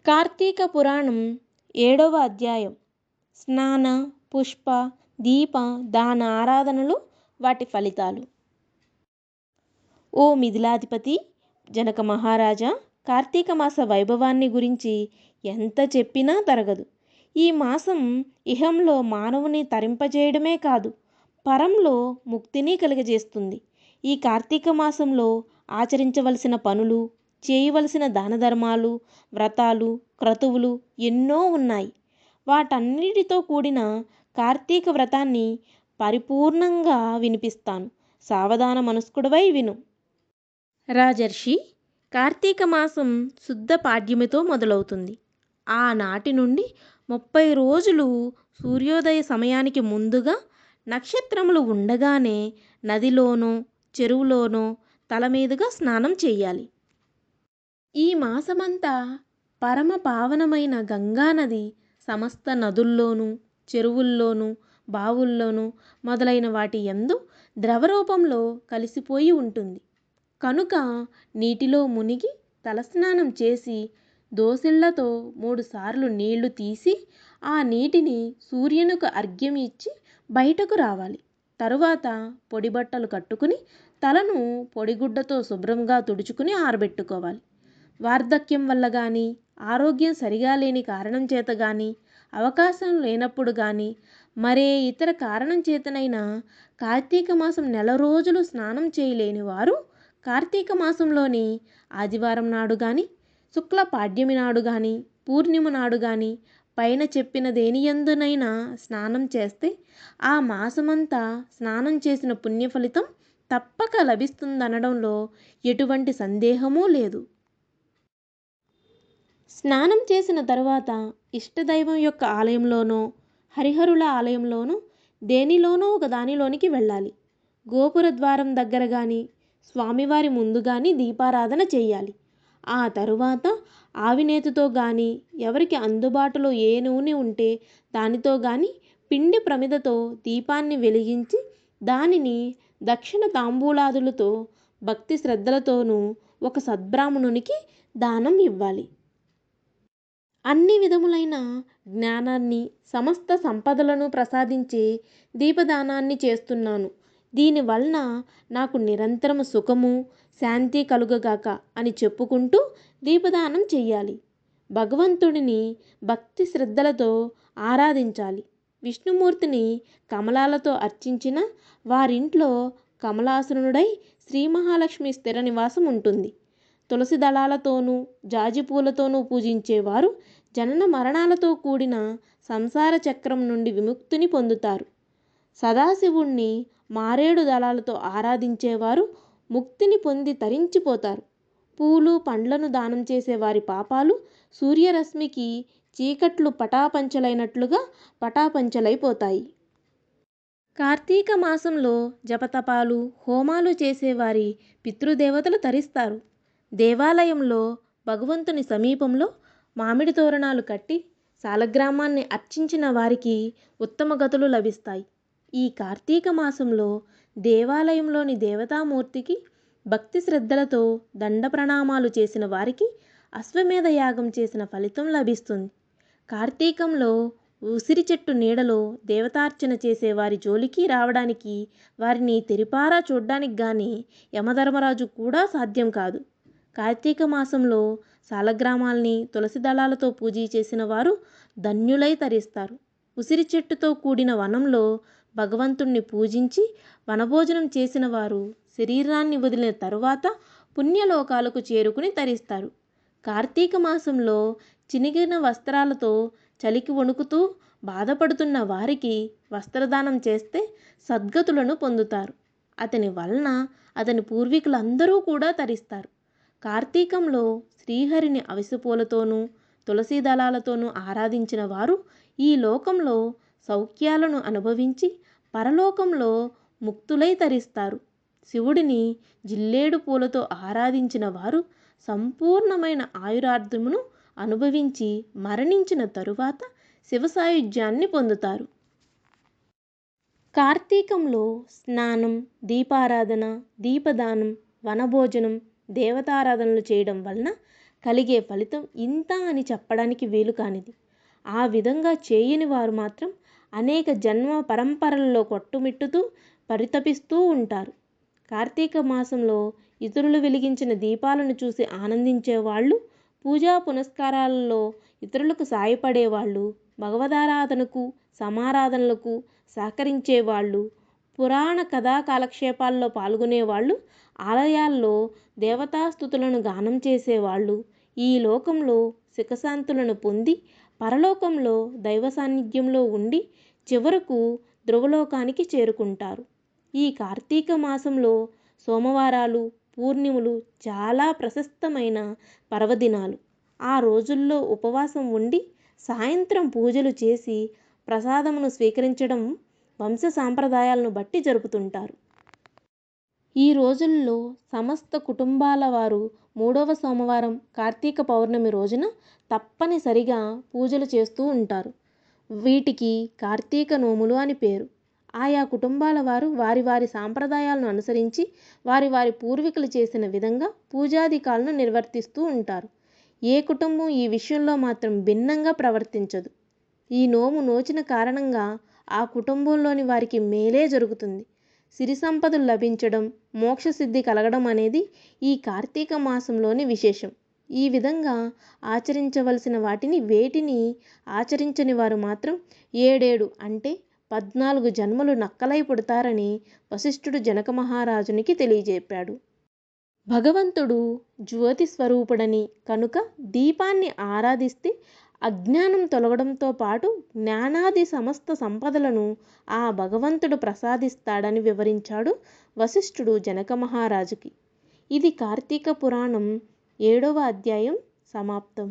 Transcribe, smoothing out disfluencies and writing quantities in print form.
కార్తీక పురాణం 7వ అధ్యాయం. స్నాన, పుష్ప, దీప, దాన ఆరాధనలు, వాటి ఫలితాలు. ఓ మిథిలాధిపతి జనక మహారాజా, కార్తీక మాస వైభవాన్ని గురించి ఎంత చెప్పినా తరగదు. ఈ మాసం ఇహంలో మానవుని తరింపజేయడమే కాదు, పరంలో ముక్తిని కలుగజేస్తుంది. ఈ కార్తీక మాసంలో ఆచరించవలసిన పనులు, చేయవలసిన దాన ధర్మాలు, వ్రతాలు, క్రతువులు ఎన్నో ఉన్నాయి. వాటన్నిటితో కూడిన కార్తీక వ్రతాన్ని పరిపూర్ణంగా వినిపిస్తాను. సావధాన మనస్కుడవై విను. రాజర్షి, కార్తీక మాసం శుద్ధ పాడ్యమితో మొదలవుతుంది. ఆనాటి నుండి 30 రోజులు సూర్యోదయ సమయానికి ముందుగా నక్షత్రములు ఉండగానే నదిలోనో చెరువులోనో తలమీదుగా స్నానం చేయాలి. ఈ మాసమంతా పరమ పావనమైన గంగానది సమస్త నదుల్లోనూ, చెరువుల్లోనూ, బావుల్లోనూ మొదలైన వాటి యందు ద్రవరూపంలో కలిసిపోయి ఉంటుంది. కనుక నీటిలో మునిగి తలస్నానం చేసి దోసిళ్లతో 3 సార్లు నీళ్లు తీసి ఆ నీటిని సూర్యునికి అర్ఘ్యం ఇచ్చి బయటకు రావాలి. తరువాత పొడి బట్టలు కట్టుకుని తలను పొడిగుడ్డతో శుభ్రంగా తుడుచుకుని ఆరబెట్టుకోవాలి. వార్ధక్యం వల్ల కానీ, ఆరోగ్యం సరిగా లేని కారణం చేత కానీ, అవకాశం లేనప్పుడు కానీ, మరే ఇతర కారణం చేతనైనా కార్తీక మాసం నెల రోజులు స్నానం చేయలేని వారు కార్తీక మాసంలోని ఆదివారం నాడు కానీ, శుక్ల పాడ్యమి నాడు కానీ, పూర్ణిమ నాడు కానీ పైన చెప్పిన దేనియందునైనా స్నానం చేస్తే ఆ మాసమంతా స్నానం చేసిన పుణ్యఫలితం తప్పక లభిస్తుందనడంలో ఎటువంటి సందేహమూ లేదు. స్నానం చేసిన తరువాత ఇష్టదైవం యొక్క ఆలయంలోనో, హరిహరుల ఆలయంలోనో దేనిలోనో ఒక దానిలోనికి వెళ్ళాలి. గోపుర ద్వారం దగ్గర కానీ, స్వామివారి ముందు కానీ దీపారాధన చేయాలి. ఆ తరువాత ఆవినేతితో కానీ, ఎవరికి అందుబాటులో ఏ నూనె ఉంటే దానితో కానీ పిండి ప్రమిదతో దీపాన్ని వెలిగించి దానిని దక్షిణ తాంబూలాదులతో భక్తి శ్రద్ధలతోనూ ఒక సద్బ్రాహ్మణునికి దానం ఇవ్వాలి. అన్ని విధములైన జ్ఞానాన్ని, సమస్త సంపదలను ప్రసాదించే దీపదానాన్ని చేస్తున్నాను. దీనివలన నాకు నిరంతరము సుఖము, శాంతి కలుగగాక అని చెప్పుకుంటూ దీపదానం చెయ్యాలి. భగవంతుడిని భక్తి శ్రద్ధలతో ఆరాధించాలి. విష్ణుమూర్తిని కమలాలతో అర్చించిన వారింట్లో కమలాసనుడై శ్రీ మహాలక్ష్మి స్థిర నివాసం ఉంటుంది. తులసి దళాలతోనూ, జాజిపూలతోనూ పూజించేవారు జనన మరణాలతో కూడిన సంసార చక్రం నుండి విముక్తిని పొందుతారు. సదాశివుణ్ణి మారేడు దళాలతో ఆరాధించేవారు ముక్తిని పొంది తరించిపోతారు. పూలు పండ్లను దానం చేసే వారి పాపాలు సూర్యరశ్మికి చీకట్లు పటాపంచలైనట్లుగా పటాపంచలైపోతాయి. కార్తీక మాసంలో జపతపాలు, హోమాలు చేసేవారి పితృదేవతలు తరిస్తారు. దేవాలయంలో భగవంతుని సమీపంలో మామిడి తోరణాలు కట్టి సాలగ్రామాన్ని అర్చించిన వారికి ఉత్తమ గతులు లభిస్తాయి. ఈ కార్తీక మాసంలో దేవాలయంలోని దేవతామూర్తికి భక్తి శ్రద్ధలతో దండ ప్రణామాలు చేసిన వారికి అశ్వమేధ యాగం చేసిన ఫలితం లభిస్తుంది. కార్తీకంలో ఉసిరి చెట్టు నీడలో దేవతార్చన చేసే వారి జోలికి రావడానికి, వారిని తెరిపారా చూడ్డానికి కానీ యమధర్మరాజు కూడా సాధ్యం కాదు. కార్తీక మాసంలో సాలగ్రామాల్ని తులసి దళాలతో పూజ చేసిన వారు ధన్యులై తరిస్తారు. ఉసిరి చెట్టుతో కూడిన వనంలో భగవంతుణ్ణి పూజించి వనభోజనం చేసిన వారు శరీరాన్ని వదిలిన తరువాత పుణ్యలోకాలకు చేరుకుని తరిస్తారు. కార్తీక మాసంలో చినిగిన వస్త్రాలతో చలికి వణుకుతూ బాధపడుతున్న వారికి వస్త్రదానం చేస్తే సద్గతులను పొందుతారు. అతని వలన అతని పూర్వీకులందరూ కూడా తరిస్తారు. కార్తీకంలో శ్రీహరిని అవిసెపూలతోనూ, తులసీ దళాలతోనూ ఆరాధించిన వారు ఈ లోకంలో సౌఖ్యాలను అనుభవించి పరలోకంలో ముక్తులై తరిస్తారు. శివుడిని జిల్లేడు పూలతో ఆరాధించిన వారు సంపూర్ణమైన ఆయురార్థమును అనుభవించి మరణించిన తరువాత శివసాయుధ్యాన్ని పొందుతారు. కార్తీకంలో స్నానం, దీపారాధన, దీపదానం, వనభోజనం, దేవతారాధనలు చేయడం వలన కలిగే ఫలితం ఇంత అని చెప్పడానికి వీలు కానిది. ఆ విధంగా చేయని వారు మాత్రం అనేక జన్మ పరంపరల్లో కొట్టుమిట్టుతూ పరితపిస్తూ ఉంటారు. కార్తీక మాసంలో ఇతరులు వెలిగించిన దీపాలను చూసి ఆనందించేవాళ్ళు, పూజా పునస్కారాలలో ఇతరులకు సాయపడేవాళ్ళు, భగవదారాధనకు సమారాధనలకు సహకరించేవాళ్ళు, పురాణ కథా కాలక్షేపాల్లో పాల్గొనేవాళ్ళు, ఆలయాల్లో దేవతాస్తుతులను గానం చేసేవాళ్ళు ఈ లోకంలో సుఖశాంతులను పొంది పరలోకంలో దైవ సాన్నిధ్యంలో ఉండి చివరకు ధ్రువలోకానికి చేరుకుంటారు. ఈ కార్తీక మాసంలో సోమవారాలు, పూర్ణిమలు చాలా ప్రశస్తమైన పర్వదినాలు. ఆ రోజుల్లో ఉపవాసం ఉండి సాయంత్రం పూజలు చేసి ప్రసాదమును స్వీకరించడం వంశ సాంప్రదాయాలను బట్టి జరుపుతుంటారు. ఈ రోజుల్లో సమస్త కుటుంబాల వారు 3వ సోమవారం కార్తీక పౌర్ణమి రోజున తప్పనిసరిగా పూజలు చేస్తూ ఉంటారు. వీటికి కార్తీక నోములు అని పేరు. ఆయా కుటుంబాల వారు వారి వారి సాంప్రదాయాలను అనుసరించి వారి వారి పూర్వీకులు చేసిన విధంగా పూజాధికాలను నిర్వర్తిస్తూ ఉంటారు. ఏ కుటుంబం ఈ విషయంలో మాత్రం భిన్నంగా ప్రవర్తించదు. ఈ నోము నోచిన కారణంగా ఆ కుటుంబంలోని వారికి మేలే జరుగుతుంది. సిరి సంపదలు లభించడం, మోక్షసిద్ధి కలగడం అనేది ఈ కార్తీక మాసంలోని విశేషం. ఈ విధంగా ఆచరించవలసిన వేటిని ఆచరించని వారు మాత్రం 7 అంటే 14 జన్మలు నక్కలై పుడతారని వశిష్ఠుడు జనక మహారాజునికి తెలియజెప్పాడు. భగవంతుడు జ్యోతి స్వరూపుడని కనుక దీపాన్ని ఆరాధిస్తే అజ్ఞానం తొలగడంతో పాటు జ్ఞానాది సమస్త సంపదలను ఆ భగవంతుడు ప్రసాదిస్తాడని వివరించాడు వశిష్ఠుడు జనక మహారాజుకి. ఇది కార్తీక పురాణం 7వ అధ్యాయం సమాప్తం.